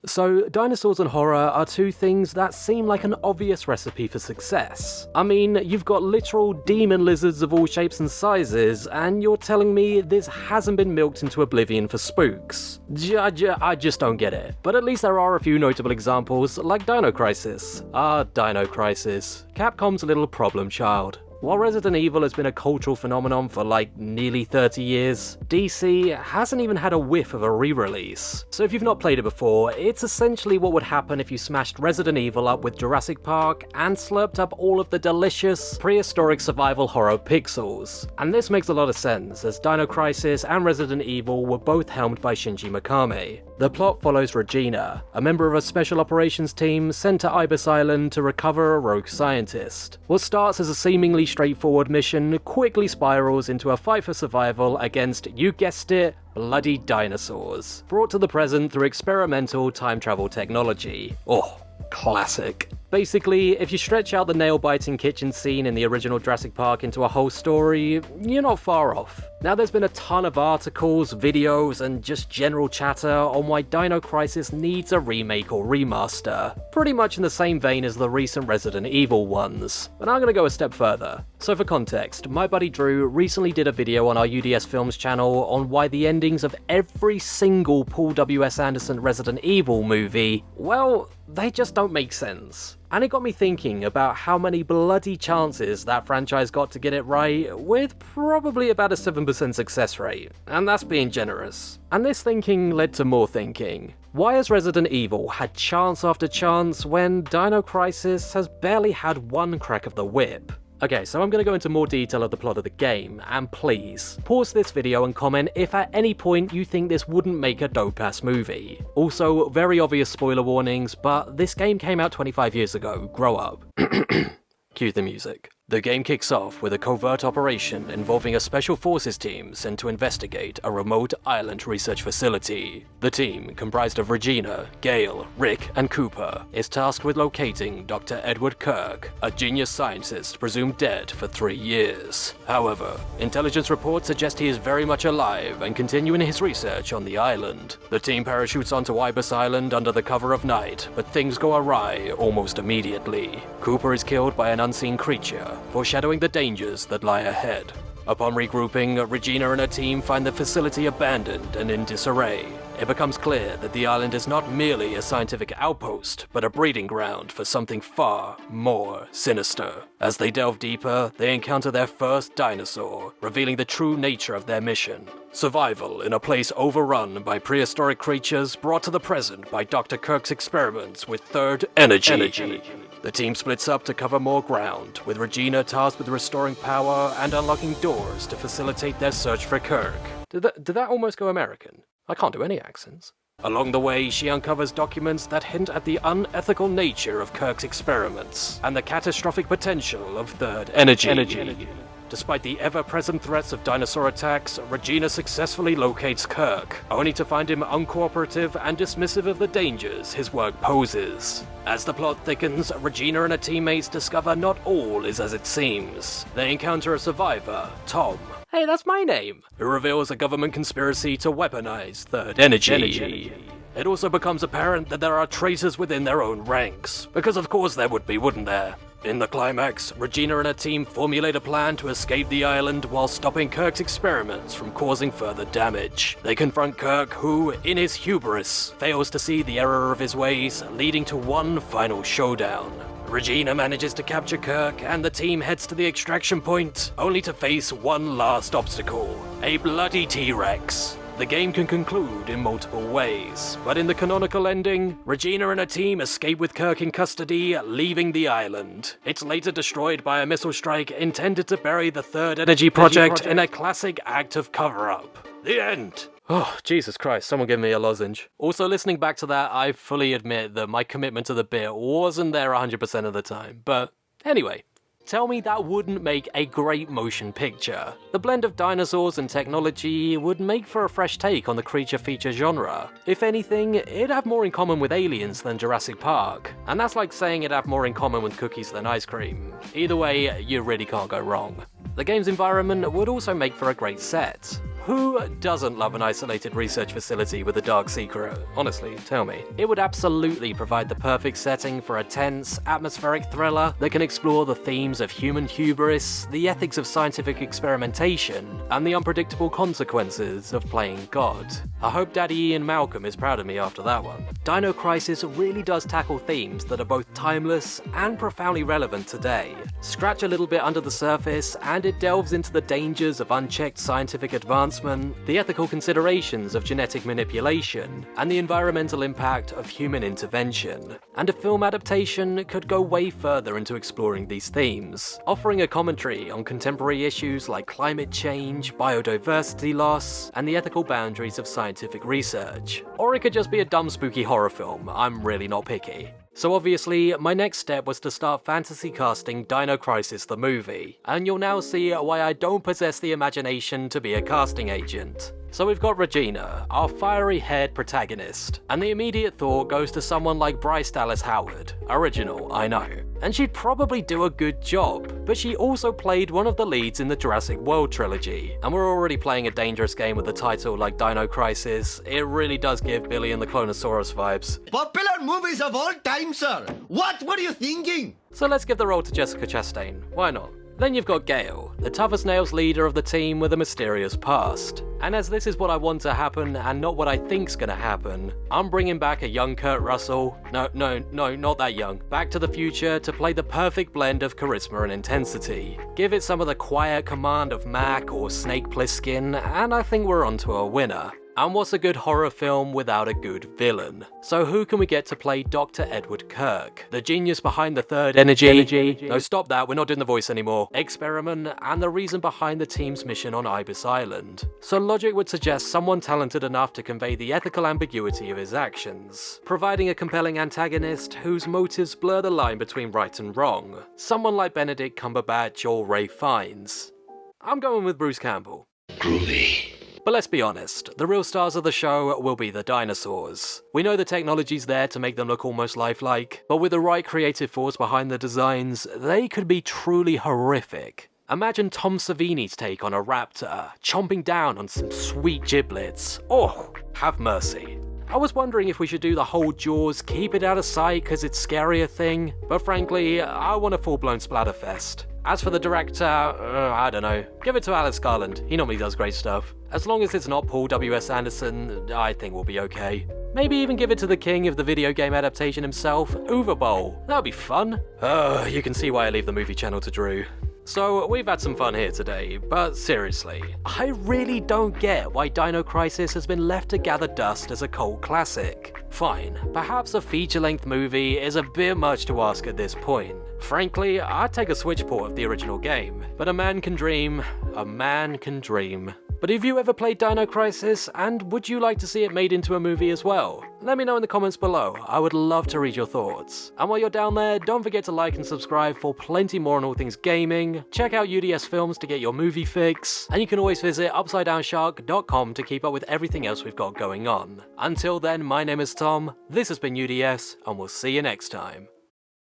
So, dinosaurs and horror are two things that seem like an obvious recipe for success. I mean, you've got literal demon lizards of all shapes and sizes, and you're telling me this hasn't been milked into oblivion for spooks. I just don't get it. But at least there are a few notable examples, like Dino Crisis. Dino Crisis. Capcom's little problem child. While Resident Evil has been a cultural phenomenon for like nearly 30 years, DC hasn't even had a whiff of a re-release. So if you've not played it before, it's essentially what would happen if you smashed Resident Evil up with Jurassic Park and slurped up all of the delicious, prehistoric survival horror pixels. And this makes a lot of sense, as Dino Crisis and Resident Evil were both helmed by Shinji Mikami. The plot follows Regina, a member of a special operations team sent to Ibis Island to recover a rogue scientist. What starts as a seemingly straightforward mission quickly spirals into a fight for survival against, you guessed it, bloody dinosaurs, brought to the present through experimental time travel technology. Oh, classic. Basically, if you stretch out the nail-biting kitchen scene in the original Jurassic Park into a whole story, you're not far off. Now, there's been a ton of articles, videos, and just general chatter on why Dino Crisis needs a remake or remaster, pretty much in the same vein as the recent Resident Evil ones. But I'm gonna go a step further. So for context, my buddy Drew recently did a video on our UDS Films channel on why the endings of every single Paul W.S. Anderson Resident Evil movie, well, they just don't make sense. And it got me thinking about how many bloody chances that franchise got to get it right, with probably about a 7% success rate, and that's being generous. And this thinking led to more thinking. Why has Resident Evil had chance after chance when Dino Crisis has barely had one crack of the whip? Okay, so I'm going to go into more detail of the plot of the game, and please, pause this video and comment if at any point you think this wouldn't make a dope-ass movie. Also, very obvious spoiler warnings, but this game came out 25 years ago, grow up. Cue the music. The game kicks off with a covert operation involving a special forces team sent to investigate a remote island research facility. The team, comprised of Regina, Gale, Rick, and Cooper, is tasked with locating Dr. Edward Kirk, a genius scientist presumed dead for 3 years. However, intelligence reports suggest he is very much alive and continuing his research on the island. The team parachutes onto Ibis Island under the cover of night, but things go awry almost immediately. Cooper is killed by an unseen creature, foreshadowing the dangers that lie ahead. Upon regrouping, Regina and her team find the facility abandoned and in disarray. It becomes clear that the island is not merely a scientific outpost, but a breeding ground for something far more sinister. As they delve deeper, they encounter their first dinosaur, revealing the true nature of their mission. Survival in a place overrun by prehistoric creatures brought to the present by Dr. Kirk's experiments with third energy. The team splits up to cover more ground, with Regina tasked with restoring power and unlocking doors to facilitate their search for Kirk. Did that almost go American? I can't do any accents. Along the way, she uncovers documents that hint at the unethical nature of Kirk's experiments and the catastrophic potential of third energy. Despite the ever-present threats of dinosaur attacks, Regina successfully locates Kirk, only to find him uncooperative and dismissive of the dangers his work poses. As the plot thickens, Regina and her teammates discover not all is as it seems. They encounter a survivor, Tom. Hey, that's my name! Who reveals a government conspiracy to weaponize third energy. It also becomes apparent that there are traitors within their own ranks, because of course there would be, wouldn't there? In the climax, Regina and her team formulate a plan to escape the island while stopping Kirk's experiments from causing further damage. They confront Kirk, who, in his hubris, fails to see the error of his ways, leading to one final showdown. Regina manages to capture Kirk, and the team heads to the extraction point, only to face one last obstacle: a bloody T-Rex. The game can conclude in multiple ways, but in the canonical ending, Regina and her team escape with Kirk in custody, leaving the island. It's later destroyed by a missile strike intended to bury the Third Energy Project in a classic act of cover-up. The end! Oh, Jesus Christ, someone give me a lozenge. Also, listening back to that, I fully admit that my commitment to the bit wasn't there 100% of the time, but anyway. Tell me that wouldn't make a great motion picture. The blend of dinosaurs and technology would make for a fresh take on the creature feature genre. If anything, it'd have more in common with Aliens than Jurassic Park. And that's like saying it'd have more in common with cookies than ice cream. Either way, you really can't go wrong. The game's environment would also make for a great set. who doesn't love an isolated research facility with a dark secret? Honestly, tell me. It would absolutely provide the perfect setting for a tense, atmospheric thriller that can explore the themes of human hubris, the ethics of scientific experimentation, and the unpredictable consequences of playing God. I hope Daddy Ian Malcolm is proud of me after that one. Dino Crisis really does tackle themes that are both timeless and profoundly relevant today. Scratch a little bit under the surface, and it delves into the dangers of unchecked scientific advancement, the ethical considerations of genetic manipulation, and the environmental impact of human intervention. And a film adaptation could go way further into exploring these themes, offering a commentary on contemporary issues like climate change, biodiversity loss, and the ethical boundaries of scientific research. Or it could just be a dumb spooky horror film, I'm really not picky. So obviously, my next step was to start fantasy casting Dino Crisis the movie, and you'll now see why I don't possess the imagination to be a casting agent. So we've got Regina, our fiery-haired protagonist, and the immediate thought goes to someone like Bryce Dallas Howard. Original, I know. And she'd probably do a good job, but she also played one of the leads in the Jurassic World trilogy, and we're already playing a dangerous game with a title like Dino Crisis. It really does give Billy and the Clonosaurus vibes. Popular movies of all time, sir! What were you thinking? So let's give the role to Jessica Chastain, why not? Then you've got Gale, the tough-as-nails leader of the team with a mysterious past. And as this is what I want to happen and not what I think's gonna happen, I'm bringing back a young Kurt Russell, no, not that young, Back to the Future to play the perfect blend of charisma and intensity. Give it some of the quiet command of Mac or Snake Plissken, and I think we're onto a winner. And what's a good horror film without a good villain? So who can we get to play Dr. Edward Kirk, the genius behind the third energy? No, stop that, we're not doing the voice anymore. Experiment, and the reason behind the team's mission on Ibis Island. So logic would suggest someone talented enough to convey the ethical ambiguity of his actions, providing a compelling antagonist whose motives blur the line between right and wrong. Someone like Benedict Cumberbatch or Ralph Fiennes. I'm going with Bruce Campbell. Groovy. But let's be honest, the real stars of the show will be the dinosaurs. We know the technology's there to make them look almost lifelike, but with the right creative force behind the designs, they could be truly horrific. Imagine Tom Savini's take on a raptor, chomping down on some sweet giblets. Oh, have mercy. I was wondering if we should do the whole Jaws keep it out of sight cause it's scarier thing, but frankly, I want a full-blown splatterfest. As for the director, I don't know. Give it to Alex Garland, he normally does great stuff. As long as it's not Paul W.S. Anderson, I think we'll be okay. Maybe even give it to the king of the video game adaptation himself, Uwe Boll. That'd be fun. You can see why I leave the movie channel to Drew. So, we've had some fun here today, but seriously, I really don't get why Dino Crisis has been left to gather dust as a cult classic. Fine, perhaps a feature-length movie is a bit much to ask at this point. Frankly, I'd take a Switch port of the original game, but a man can dream, a man can dream. But have you ever played Dino Crisis, and would you like to see it made into a movie as well? Let me know in the comments below, I would love to read your thoughts. And while you're down there, don't forget to like and subscribe for plenty more on all things gaming, check out UDS Films to get your movie fix, and you can always visit UpsideDownShark.com to keep up with everything else we've got going on. Until then, my name is Tom, this has been UDS, and we'll see you next time.